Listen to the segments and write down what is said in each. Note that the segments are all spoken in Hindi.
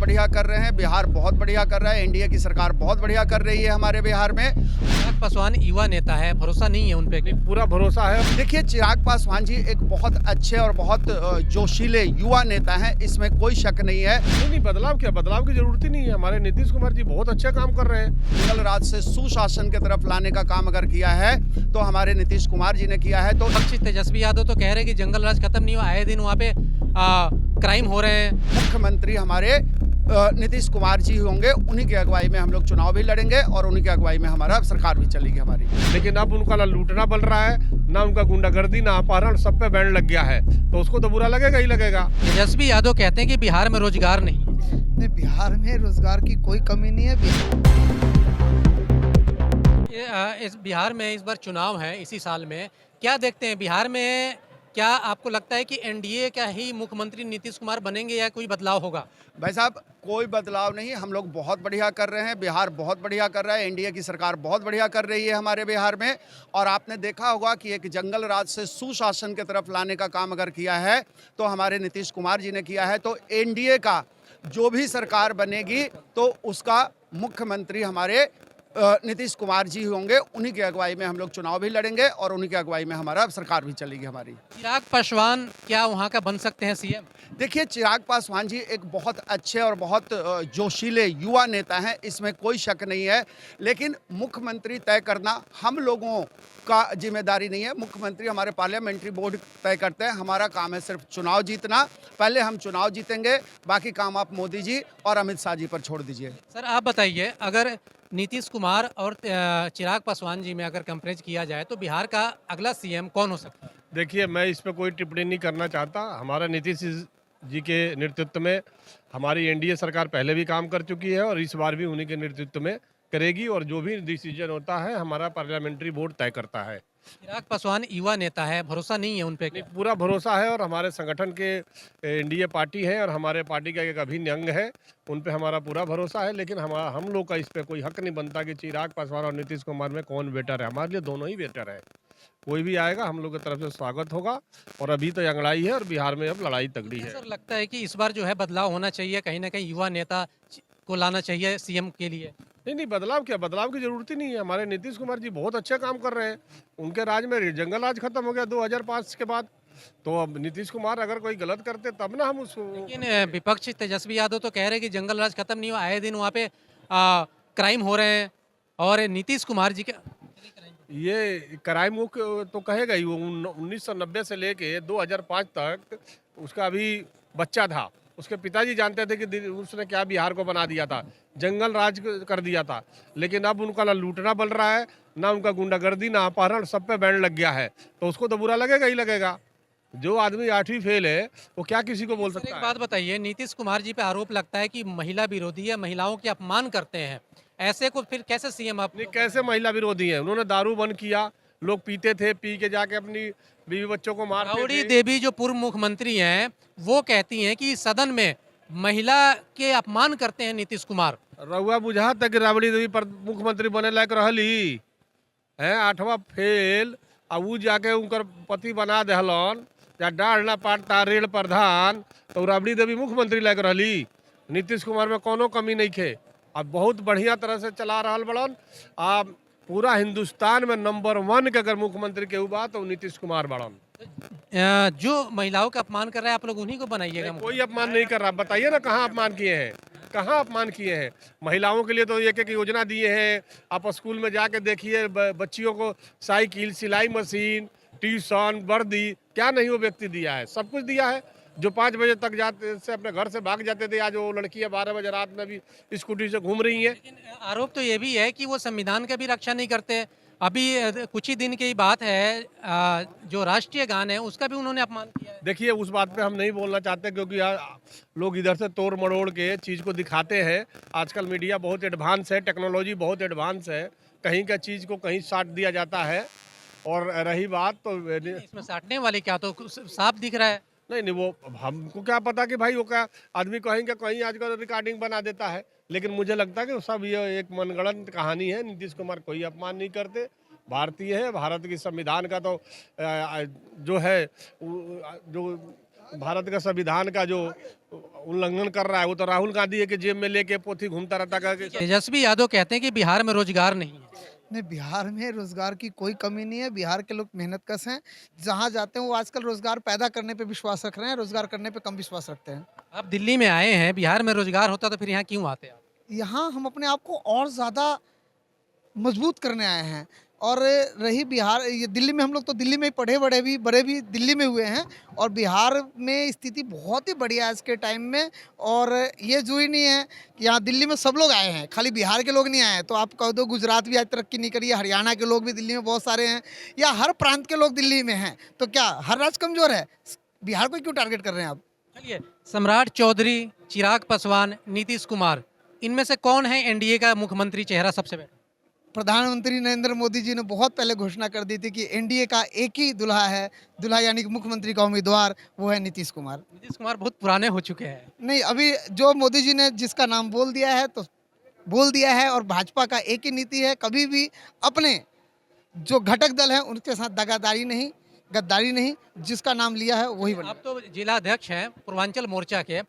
बढ़िया कर रहे हैं, बिहार बहुत बढ़िया कर रहा है, एनडीए की सरकार बहुत बढ़िया कर रही है हमारे बिहार में। चिराग पासवान युवा नेता है, भरोसा नहीं है उन पे? पूरा भरोसा है। देखिए, चिराग पासवान जी एक बहुत अच्छे और बहुत जोशीले युवा नेता हैं, इसमें कोई शक नहीं है। नहीं, बदलाव क्या, बदलाव की जरूरत ही नहीं है। हमारे नीतीश कुमार जी बहुत अच्छा काम कर रहे हैं। जंगल राज से सुशासन की तरफ लाने का काम अगर किया है तो हमारे नीतीश कुमार जी ने किया है। तो विपक्षी तेजस्वी यादव तो कह रहे हैं कि जंगल राज खत्म नहीं हुआ, आए दिन वहाँ पे क्राइम हो रहे हैं। मुख्यमंत्री हमारे नीतीश कुमार जी होंगे, उन्हीं की अगुवाई में हम लोग चुनाव भी लड़ेंगे और उन्हीं की अगुवाई में हमारा सरकार भी चलेगी हमारी। लेकिन अब उनका ना लूटना बन रहा है, ना उनका गुंडागर्दी, ना अपहरण, सब पे बैन लग गया है, तो उसको तो बुरा लगेगा ही लगेगा। तेजस्वी यादव कहते हैं कि बिहार में रोजगार नहीं है। नहीं, बिहार में रोजगार की कोई कमी नहीं है। इस बिहार में इस बार चुनाव है इसी साल में, क्या देखते हैं बिहार में? क्या आपको लगता है कि एनडीए का ही मुख्यमंत्री नीतीश कुमार बनेंगे या कोई बदलाव होगा? भाई साहब, कोई बदलाव नहीं, हम लोग बहुत बढ़िया कर रहे हैं, बिहार बहुत बढ़िया कर रहा है, एनडीए की सरकार बहुत बढ़िया कर रही है हमारे बिहार में। और आपने देखा होगा कि एक जंगल राज से सुशासन की तरफ लाने का काम अगर किया है तो हमारे नीतीश कुमार जी ने किया है। तो एनडीए का जो भी सरकार बनेगी तो उसका मुख्यमंत्री हमारे नीतीश कुमार जी होंगे, उन्हीं की अगुवाई में हम लोग चुनाव भी लड़ेंगे और उन्हीं की अगुवाई में हमारा सरकार भी चलेगी हमारी। चिराग पासवान क्या वहाँ का बन सकते हैं सीएम? देखिए, चिराग पासवान जी एक बहुत अच्छे और बहुत जोशीले युवा नेता हैं, इसमें कोई शक नहीं है। लेकिन मुख्यमंत्री तय करना हम लोगों का जिम्मेदारी नहीं है, मुख्यमंत्री हमारे पार्लियामेंट्री बोर्ड तय करते हैं। हमारा काम है सिर्फ चुनाव जीतना। पहले हम चुनाव जीतेंगे, बाकी काम आप मोदी जी और अमित शाह जी पर छोड़ दीजिए। सर आप बताइए, अगर नीतीश कुमार और चिराग पासवान जी में अगर कंपेयर किया जाए तो बिहार का अगला सीएम कौन हो सकता है? देखिए, मैं इस पर कोई टिप्पणी नहीं करना चाहता। हमारा नीतीश जी के नेतृत्व में हमारी एनडीए सरकार पहले भी काम कर चुकी है और इस बार भी उन्हीं के नेतृत्व में करेगी, और जो भी डिसीजन होता है हमारा पार्लियामेंट्री बोर्ड तय करता है। चिराग पासवान युवा नेता है, भरोसा नहीं है उन पे? नहीं, पूरा भरोसा है, और हमारे संगठन के एनडीए पार्टी है और हमारे पार्टी का एक अभिन्न अंग है, उन पे हमारा पूरा भरोसा है। लेकिन हम लोग का इस पे कोई हक नहीं बनता कि चिराग पासवान और नीतीश कुमार में कौन बेटर है। हमारे लिए दोनों ही बेटर है। कोई भी आएगा हम लोग की तरफ से स्वागत होगा, और अभी तो अंगड़ाई है और बिहार में अब लड़ाई तगड़ी है। सर लगता है कि इस बार जो है बदलाव होना चाहिए, कहीं ना कहीं युवा नेता को लाना चाहिए सीएम के लिए? नहीं, बदलाव क्या, बदलाव की जरूरत ही नहीं है। हमारे नीतीश कुमार जी बहुत अच्छा काम कर रहे हैं। उनके राज में जंगल राज खत्म हो गया 2005 के बाद, तो अब नीतीश कुमार अगर कोई गलत करते तब ना हम उसको। लेकिन विपक्षी तेजस्वी यादव तो कह रहे हैं कि जंगल राज खत्म नहीं हुआ, आए दिन वहाँ पे क्राइम हो रहे हैं, और नीतीश कुमार जी का ये क्राइम वो तो कहेगा ही। वो 1990 से लेके 2005 तक उसका अभी बच्चा था, उसके पिताजी जानते थे कि उसने क्या बिहार को बना दिया था, जंगल राज कर दिया था। लेकिन अब उनका ना लूटना बन रहा है, ना उनका गुंडागर्दी, ना अपहरण, सब पे बैन लग गया है, तो उसको तो बुरा लगेगा ही लगेगा। जो आदमी 8वीं फेल है वो क्या किसी को बोल सर, सकता एक है। बात बताइए, नीतीश कुमार जी पे आरोप लगता है कि महिला विरोधी है, महिलाओं के अपमान करते हैं, ऐसे को फिर कैसे सीएम आप? नहीं, कैसे महिला विरोधी है? उन्होंने दारू बंद किया, लोग पीते थे, पी के जाके अपनी बीवी बच्चों को मारते राबड़ी थे। देवी जो पूर्व मुख्यमंत्री हैं, वो कहती हैं कि सदन में महिला के अपमान करते हैं नीतीश कुमार। रउआ बुझा तक राबड़ी देवी पर मुख्यमंत्री बने लायक रहली है, 8वां फेल, आ ऊ जाके उनकर पति बना दहलन, या डाढ़ ना पाटता रेल प्रधान, तो राबड़ी देवी मुख्यमंत्री लायक रहली। नीतीश कुमार में कोनो कमी नहीं खे, अब बहुत बढ़िया तरह से चला रहा बड़न। आप पूरा हिंदुस्तान में नंबर 1 के अगर मुख्यमंत्री केहू बा तो नीतीश कुमार बड़न। जो महिलाओं का अपमान कर रहा है, आप लोग उन्हीं को बनाइएगा। कोई अपमान नहीं कर रहा। बताइए ना कहाँ अपमान किए हैं, कहाँ अपमान किए हैं? महिलाओं के लिए तो एक योजना दिए हैं। आप स्कूल में जाके देखिए, बच्चियों को साइकिल, सिलाई मशीन, ट्यूशन, वर्दी, क्या नहीं वो व्यक्ति दिया है, सब कुछ दिया है। जो 5 बजे तक जाते से अपने घर से भाग जाते थे, आज वो लड़कियां 12 बजे रात में भी स्कूटी से घूम रही हैं। लेकिन आरोप तो ये भी है कि वो संविधान का भी रक्षा नहीं करते। अभी कुछ ही दिन की बात है, जो राष्ट्रीय गान है उसका भी उन्होंने अपमान किया है। देखिए, उस बात पे हम नहीं बोलना चाहते, क्योंकि लोग इधर से तोड़ मरोड़ के चीज़ को दिखाते हैं। आजकल मीडिया बहुत एडवांस है, टेक्नोलॉजी बहुत एडवांस है, कहीं का चीज़ को कहीं साट दिया जाता है। और रही बात तो इसमें साटने वाले क्या, तो साफ दिख रहा है। नहीं, वो हमको क्या पता कि भाई वो क्या आदमी कहीं कहीं आजकल रिकॉर्डिंग बना देता है। लेकिन मुझे लगता है कि सब ये एक मनगढ़ंत कहानी है। नीतीश कुमार कोई अपमान नहीं करते, भारतीय है। भारत की संविधान का तो जो है जो भारत का संविधान का जो उल्लंघन कर रहा है वो तो राहुल गांधी है कि जेब में लेके पोथी घूमता रहता है। तेजस्वी यादव कहते हैं कि बिहार में रोजगार नहीं है। नहीं, बिहार में रोजगार की कोई कमी नहीं है। बिहार के लोग मेहनतकश हैं। जहाँ जाते हैं वो आजकल रोजगार पैदा करने पे विश्वास रख रहे हैं, रोजगार करने पे कम विश्वास रखते हैं। आप दिल्ली में आए हैं, बिहार में रोजगार होता तो फिर यहाँ क्यों आते आप? यहाँ हम अपने आप को और ज़्यादा मजबूत करने आए हैं। और रही बिहार, ये दिल्ली में हम लोग तो दिल्ली में ही पढ़े बड़े भी दिल्ली में हुए हैं। और बिहार में स्थिति बहुत ही बढ़िया है आज के टाइम में। और ये जो ही नहीं है कि यहाँ दिल्ली में सब लोग आए हैं, खाली बिहार के लोग नहीं आए हैं। तो आप कह दो गुजरात भी आज तरक्की नहीं करी है, हरियाणा के लोग भी दिल्ली में बहुत सारे हैं, या हर प्रांत के लोग दिल्ली में हैं। तो क्या हर राज्य कमज़ोर है? बिहार को क्यों टारगेट कर रहे हैं आप? चलिए, सम्राट चौधरी, चिराग पासवान, नीतीश कुमार, इनमें से कौन है एनडीए का मुख्यमंत्री चेहरा सबसे बेहतर? प्रधानमंत्री नरेंद्र मोदी जी ने बहुत पहले घोषणा कर दी थी कि एनडीए का एक ही दूल्हा है, दूल्हा यानी कि मुख्यमंत्री का उम्मीदवार, वो है नीतीश कुमार। नीतीश कुमार बहुत पुराने हो चुके हैं। नहीं, अभी जो मोदी जी ने जिसका नाम बोल दिया है तो बोल दिया है। और भाजपा का एक ही नीति है, कभी भी अपने जो घटक दल हैं उनके साथ दगादारी नहीं, गद्दारी नहीं, जिसका नाम लिया है वही बने। आप तो जिला अध्यक्ष हैं पूर्वांचल मोर्चा के,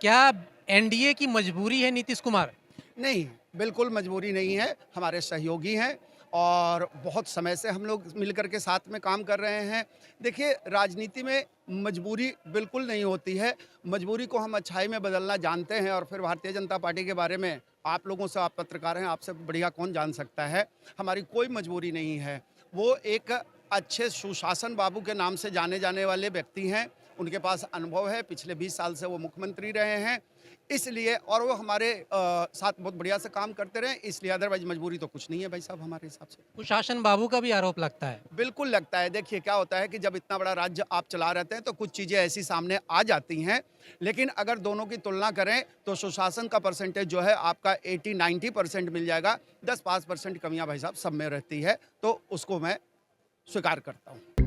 क्या एनडीए की मजबूरी है नीतीश कुमार? नहीं, बिल्कुल मजबूरी नहीं है, हमारे सहयोगी हैं और बहुत समय से हम लोग मिलकर के साथ में काम कर रहे हैं। देखिए, राजनीति में मजबूरी बिल्कुल नहीं होती है, मजबूरी को हम अच्छाई में बदलना जानते हैं। और फिर भारतीय जनता पार्टी के बारे में आप लोगों से, आप पत्रकार हैं, आपसे बढ़िया कौन जान सकता है। हमारी कोई मजबूरी नहीं है। वो एक अच्छे सुशासन बाबू के नाम से जाने जाने वाले व्यक्ति हैं, उनके पास अनुभव है, पिछले 20 साल से वो मुख्यमंत्री रहे हैं, इसलिए। और वो हमारे साथ बहुत बढ़िया से काम करते रहे, इसलिए। अदरवाइज मजबूरी तो कुछ नहीं है भाई साहब हमारे हिसाब से। कुशासन बाबू का भी आरोप लगता है। बिल्कुल लगता है। देखिए, क्या होता है कि जब इतना बड़ा राज्य आप चला रहते हैं तो कुछ चीज़ें ऐसी सामने आ जाती हैं, लेकिन अगर दोनों की तुलना करें तो सुशासन का परसेंटेज जो है आपका 80-90% मिल जाएगा। 10-5% कमियां भाई साहब सब में रहती है, तो उसको मैं स्वीकार करता हूँ।